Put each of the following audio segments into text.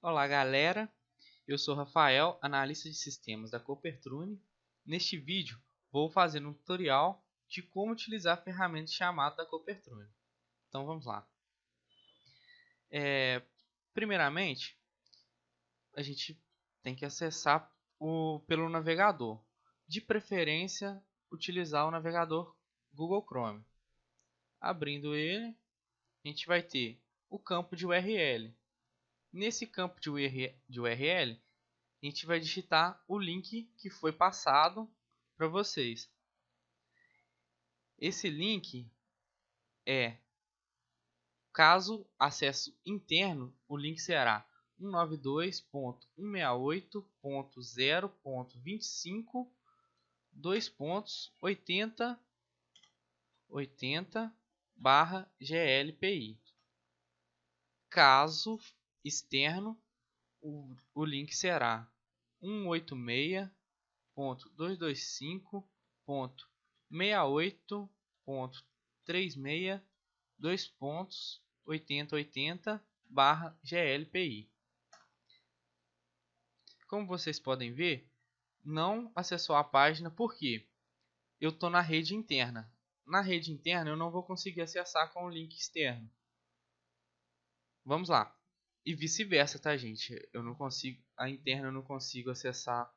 Olá galera, eu sou Rafael, analista de sistemas da Copertrune. Neste vídeo vou fazer um tutorial de como utilizar a ferramenta de chamado da Copertrune. Então vamos lá. Primeiramente, a gente tem que acessar pelo navegador. De preferência, utilizar o navegador Google Chrome. Abrindo ele, a gente vai ter o campo de URL. Nesse campo de URL, a gente vai digitar o link que foi passado para vocês. Esse link é, caso acesso interno, o link será 192.168.0.25.2.80/GLPI. Caso externo, o link será 186.225.68.2.8080/GLPI. Como vocês podem ver, não acessou a página porque eu estou na rede interna. Na rede interna eu não vou conseguir acessar com o link externo. Vamos lá. E vice-versa, tá, gente? A interna eu não consigo acessar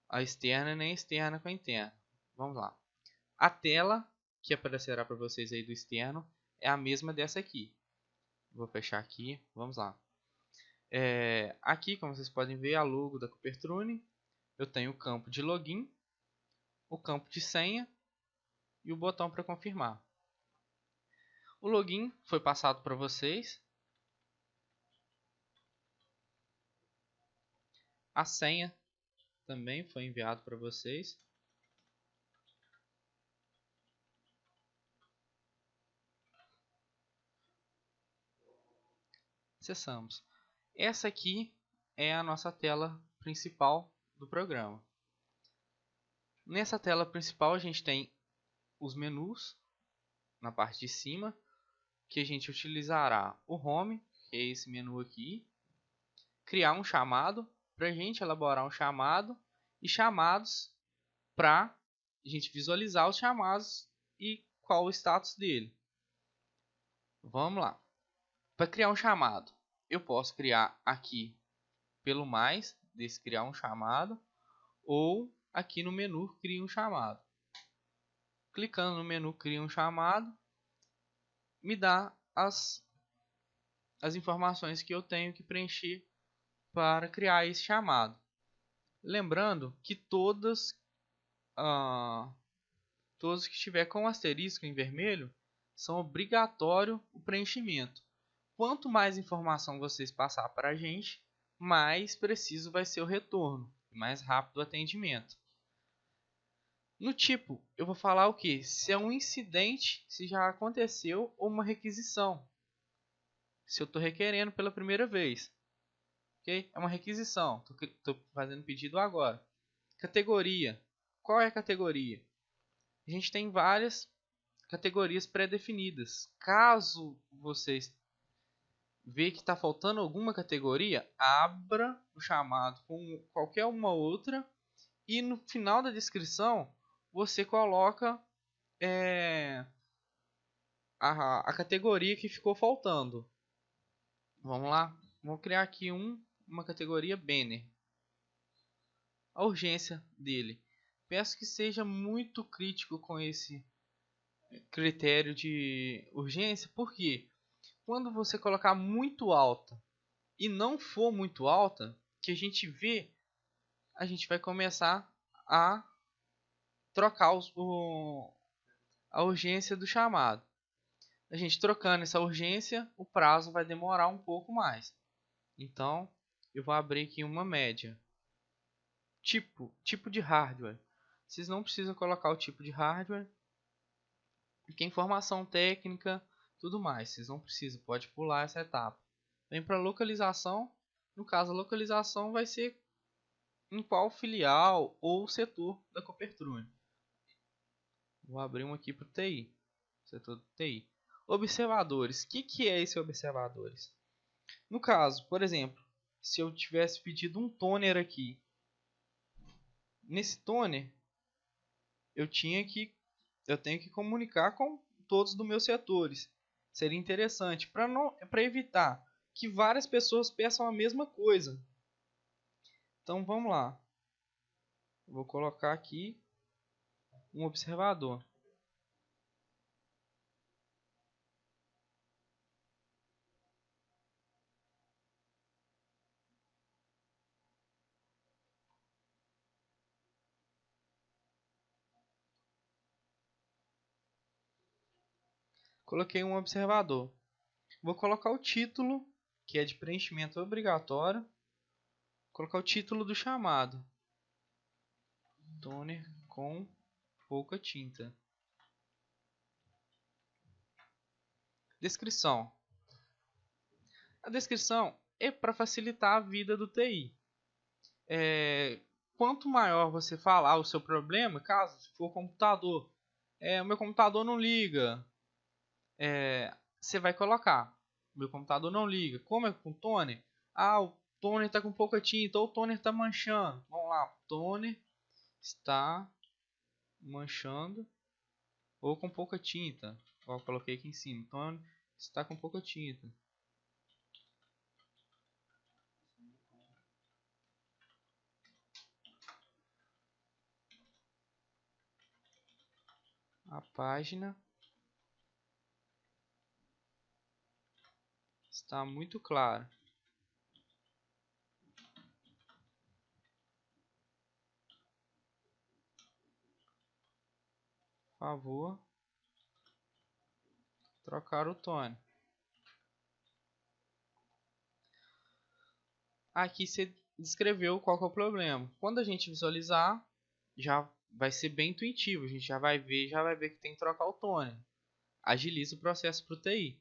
a externa nem a externa com a interna. Vamos lá. A tela que aparecerá para vocês aí do externo é a mesma dessa aqui. Vou fechar aqui, vamos lá. Aqui, como vocês podem ver, a logo da Copertrune. Eu tenho o campo de login, o campo de senha e o botão para confirmar. O login foi passado para vocês. A senha também foi enviado para vocês. Acessamos. Essa aqui é a nossa tela principal do programa. Nessa tela principal a gente tem os menus na parte de cima, que a gente utilizará o home, que é esse menu aqui, criar um chamado, para a gente elaborar um chamado, e chamados para a gente visualizar os chamados e qual o status dele. Vamos lá. Para criar um chamado, eu posso criar aqui pelo mais, desse criar um chamado, ou aqui no menu cria um chamado. Clicando no menu cria um chamado, me dá as informações que eu tenho que preencher para criar esse chamado. Lembrando que todos que estiver com o asterisco em vermelho são obrigatório o preenchimento. Quanto mais informação vocês passar para a gente, mais preciso vai ser o retorno, mais rápido o atendimento. No tipo, eu vou falar o que? Se é um incidente, se já aconteceu, ou uma requisição. Se eu estou requerendo pela primeira vez. Okay? É uma requisição. Estou fazendo pedido agora. Categoria. Qual é a categoria? A gente tem várias categorias pré-definidas. Caso vocês vejam que está faltando alguma categoria, abra o chamado com qualquer uma outra e no final da descrição você coloca a categoria que ficou faltando. Vamos lá? Vou criar aqui uma categoria banner. A urgência dele. Peço que seja muito crítico com esse critério de urgência, porque quando você colocar muito alta e não for muito alta, que a gente vê, a gente vai começar a trocar a urgência do chamado. A gente trocando essa urgência, o prazo vai demorar um pouco mais. Então, eu vou abrir aqui uma média. Tipo de hardware. Vocês não precisam colocar o tipo de hardware. Porque informação técnica, tudo mais. Vocês não precisam, pode pular essa etapa. Vem para localização. No caso, a localização vai ser em qual filial ou setor da Copertrune. Vou abrir um aqui para o TI. Setor do TI. Observadores. O que é esse observadores? No caso, por exemplo, se eu tivesse pedido um toner aqui, nesse toner eu tenho que comunicar com todos dos meus setores. Seria interessante para evitar que várias pessoas peçam a mesma coisa. Então vamos lá. Vou colocar aqui um observador. Coloquei um observador. Vou colocar o título, que é de preenchimento obrigatório. Vou colocar o título do chamado. Toner com pouca tinta. Descrição. A descrição é para facilitar a vida do TI. Quanto maior você falar o seu problema, caso for computador, o meu computador não liga, você vai colocar, meu computador não liga. Como é com o toner? O toner está com pouca tinta, ou o toner está manchando. Vamos lá, toner está manchando ou com pouca tinta. Eu coloquei aqui em cima, toner está com pouca tinta. A página está muito clara. Por favor, trocar o toner. Aqui você descreveu qual que é o problema. Quando a gente visualizar, já vai ser bem intuitivo. A gente já vai ver que tem que trocar o toner. Agiliza o processo para o TI.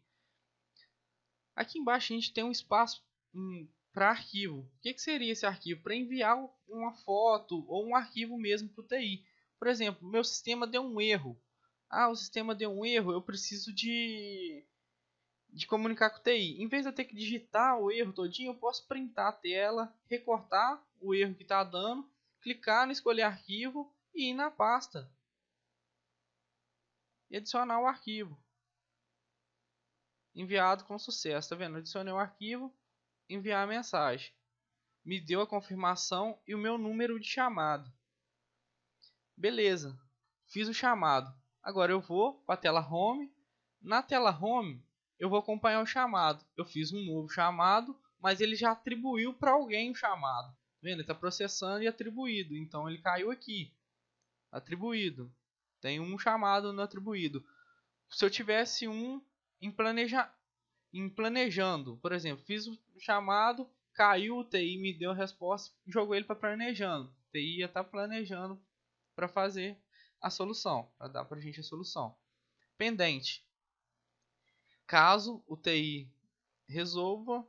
Aqui embaixo a gente tem um espaço para arquivo. O que seria esse arquivo? Para enviar uma foto ou um arquivo mesmo para o TI. Por exemplo, meu sistema deu um erro. O sistema deu um erro, eu preciso de comunicar com o TI. Em vez de eu ter que digitar o erro todinho, eu posso printar a tela, recortar o erro que está dando, clicar no escolher arquivo e ir na pasta e adicionar o arquivo. Enviado com sucesso, tá vendo? Adicionei o arquivo, enviar a mensagem. Me deu a confirmação e o meu número de chamado. Beleza, fiz o chamado. Agora eu vou para a tela Home. Na tela Home, eu vou acompanhar o chamado. Eu fiz um novo chamado, mas ele já atribuiu para alguém o chamado. Vendo? Ele está processando e atribuído. Então ele caiu aqui. Atribuído. Tem um chamado no atribuído. Se eu tivesse um em planejando, por exemplo, fiz o chamado, caiu o TI, me deu a resposta, jogou ele para planejando. O TI ia estar planejando para fazer a solução, para dar para a gente a solução. Pendente. Caso o TI resolva,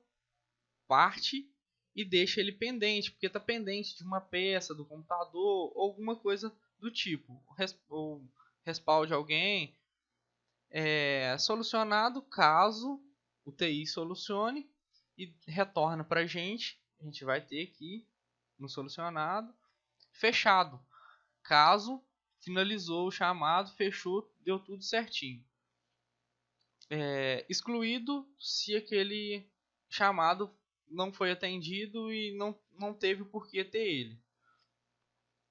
parte e deixa ele pendente, porque está pendente de uma peça do computador ou alguma coisa do tipo. Ou respalde alguém. Solucionado caso o TI solucione e retorna para a gente. A gente vai ter aqui no solucionado. Fechado. Caso finalizou o chamado, fechou, deu tudo certinho. Excluído se aquele chamado não foi atendido e não teve por que ter ele.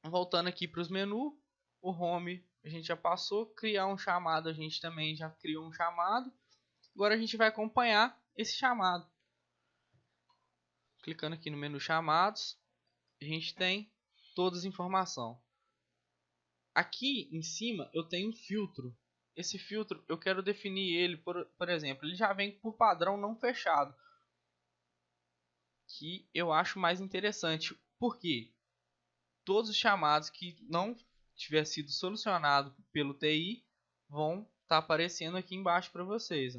Voltando aqui para os menus, o Home a gente já passou, criar um chamado a gente também já criou um chamado. Agora a gente vai acompanhar esse chamado. Clicando aqui no menu chamados, a gente tem todas as informações. Aqui em cima eu tenho um filtro. Esse filtro eu quero definir ele, por exemplo, ele já vem por padrão não fechado. Que eu acho mais interessante. Por quê? Todos os chamados que não tiver sido solucionado pelo TI vão estar aparecendo aqui embaixo para vocês.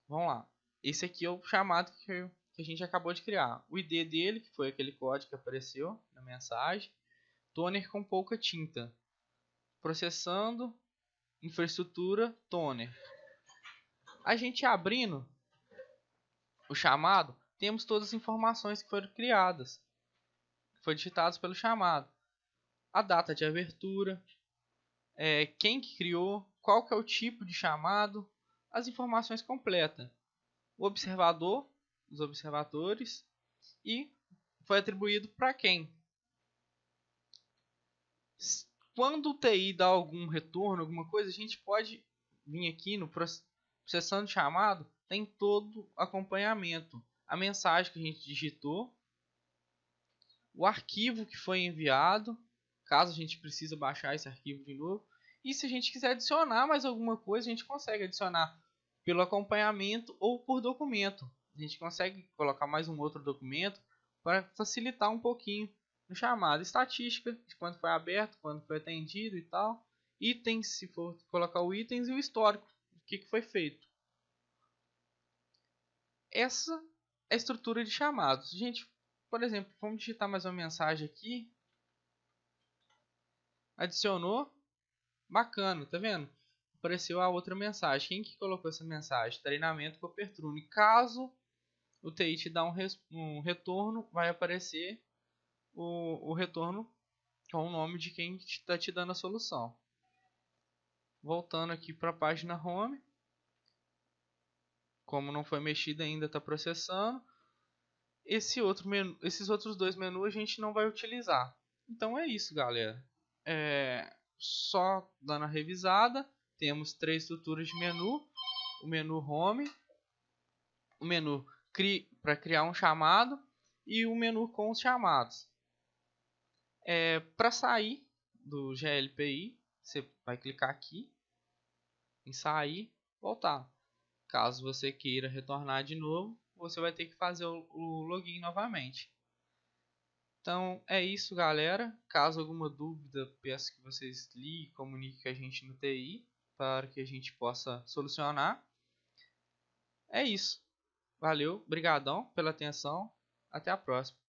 Vamos lá. Esse aqui é o chamado que a gente acabou de criar. O ID dele, que foi aquele código que apareceu na mensagem. Toner com pouca tinta. Processando. Infraestrutura. Toner. A gente abrindo o chamado, temos todas as informações que foram criadas, que foram digitadas pelo chamado. A data de abertura, quem que criou, qual que é o tipo de chamado, as informações completas. O observador, os observadores e foi atribuído para quem. Quando o TI dá algum retorno, alguma coisa, a gente pode vir aqui no processando chamado, tem todo acompanhamento. A mensagem que a gente digitou, o arquivo que foi enviado, caso a gente precise baixar esse arquivo de novo. E se a gente quiser adicionar mais alguma coisa, a gente consegue adicionar pelo acompanhamento ou por documento. A gente consegue colocar mais um outro documento para facilitar um pouquinho no chamado. Estatística de quando foi aberto, quando foi atendido e tal. Itens, se for colocar o itens, e o histórico, o que foi feito. Essa é a estrutura de chamados. Gente, por exemplo, vamos digitar mais uma mensagem aqui. Adicionou. Bacana, tá vendo? Apareceu a outra mensagem. Quem que colocou essa mensagem? Treinamento Copertrune. Caso o TI te dá um retorno, vai aparecer o retorno com o nome de quem está te dando a solução. Voltando aqui para a página home. Como não foi mexida ainda, está processando. Esses outros dois menus a gente não vai utilizar. Então é isso, galera. Só dando a revisada, temos três estruturas de menu. O menu home, o menu para criar um chamado e o menu com os chamados. Para sair do GLPI, você vai clicar aqui em sair, voltar. Caso você queira retornar de novo, você vai ter que fazer o login novamente. Então é isso, galera. Caso alguma dúvida, peço que vocês liguem e comuniquem com a gente no TI para que a gente possa solucionar. É isso. Valeu, brigadão pela atenção. Até a próxima.